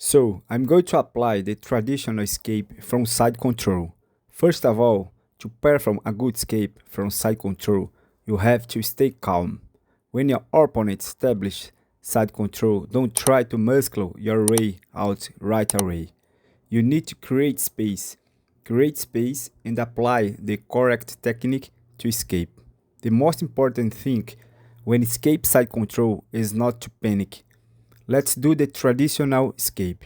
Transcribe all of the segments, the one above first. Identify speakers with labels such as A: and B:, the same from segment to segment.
A: So, I'm going to apply the traditional escape from side control. First of all, to perform a good escape from side control, you have to stay calm. When your opponent establishes side control, don't try to muscle your way out right away. You need to create space. Create space and apply the correct technique to escape. The most important thing when escape side control is not to panic. Let's do the traditional escape.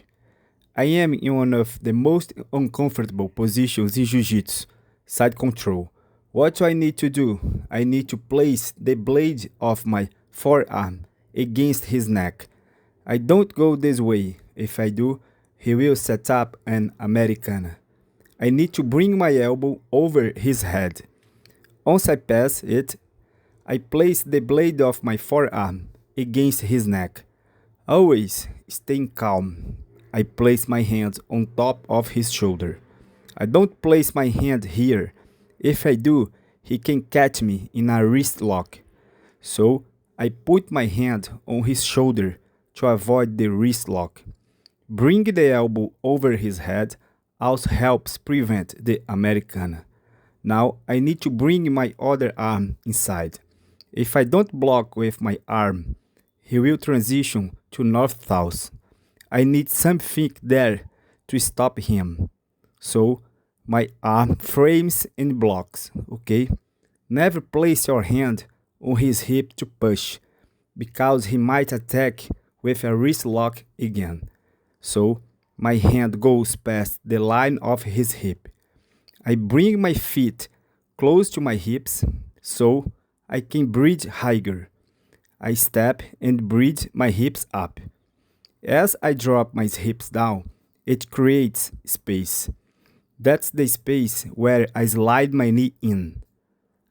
A: I am in one of the most uncomfortable positions in Jiu-Jitsu, side control. What do I need to do? I need to place the blade of my forearm against his neck. I don't go this way. If I do, he will set up an Americana. I need to bring my elbow over his head. Once I pass it, I place the blade of my forearm against his neck. Always staying calm. I place my hand on top of his shoulder. I don't place my hand here. If I do, he can catch me in a wrist lock. So I put my hand on his shoulder to avoid the wrist lock. Bring the elbow over his head also helps prevent the Americana. Now I need to bring my other arm inside. If I don't block with my arm, he will transition to north-south. I need something there to stop him. So my arm frames and blocks, okay? Never place your hand on his hip to push, because he might attack with a wrist lock again. So my hand goes past the line of his hip. I bring my feet close to my hips so I can breathe higher. I step and breathe my hips up. As I drop my hips down, it creates space. That's the space where I slide my knee in.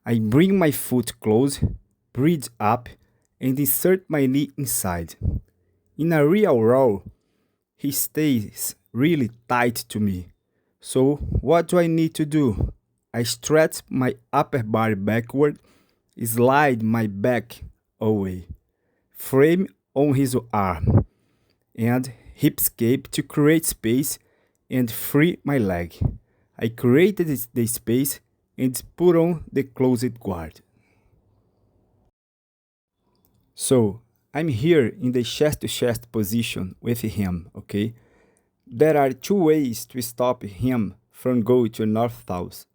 A: I bring my foot close, breathe up, and insert my knee inside. In a real roll, he stays really tight to me. So what do I need to do? I stretch my upper body backward, slide my back away, frame on his arm, and hip escape to create space and free my leg. I created the space and put on the closed guard. So I'm here in the chest-to-chest position with him, okay? There are two ways to stop him from going to north-south.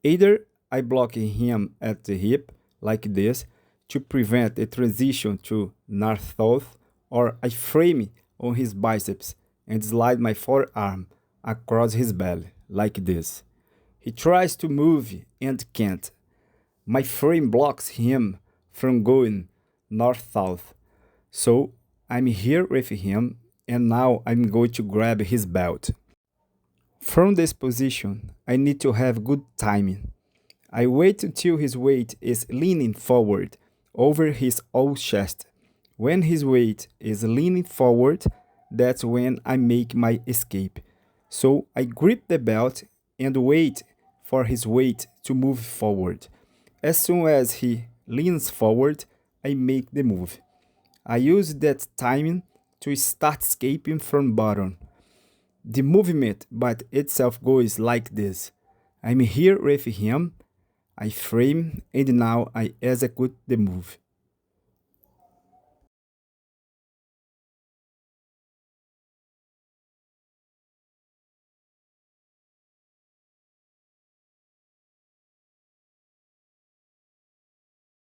A: Either I block him at the hip, like this, to prevent the transition to north-south, or I frame on his biceps and slide my forearm across his belly, like this. He tries to move and can't. My frame blocks him from going north-south. So I'm here with him, and now I'm going to grab his belt. From this position, I need to have good timing. I wait until his weight is leaning forward over his whole chest. When his weight is leaning forward, that's when I make my escape. So I grip the belt and wait for his weight to move forward. As soon as he leans forward, I make the move. I use that timing to start escaping from bottom. The movement by itself goes like this. I'm here with him, I frame, and now I execute the move.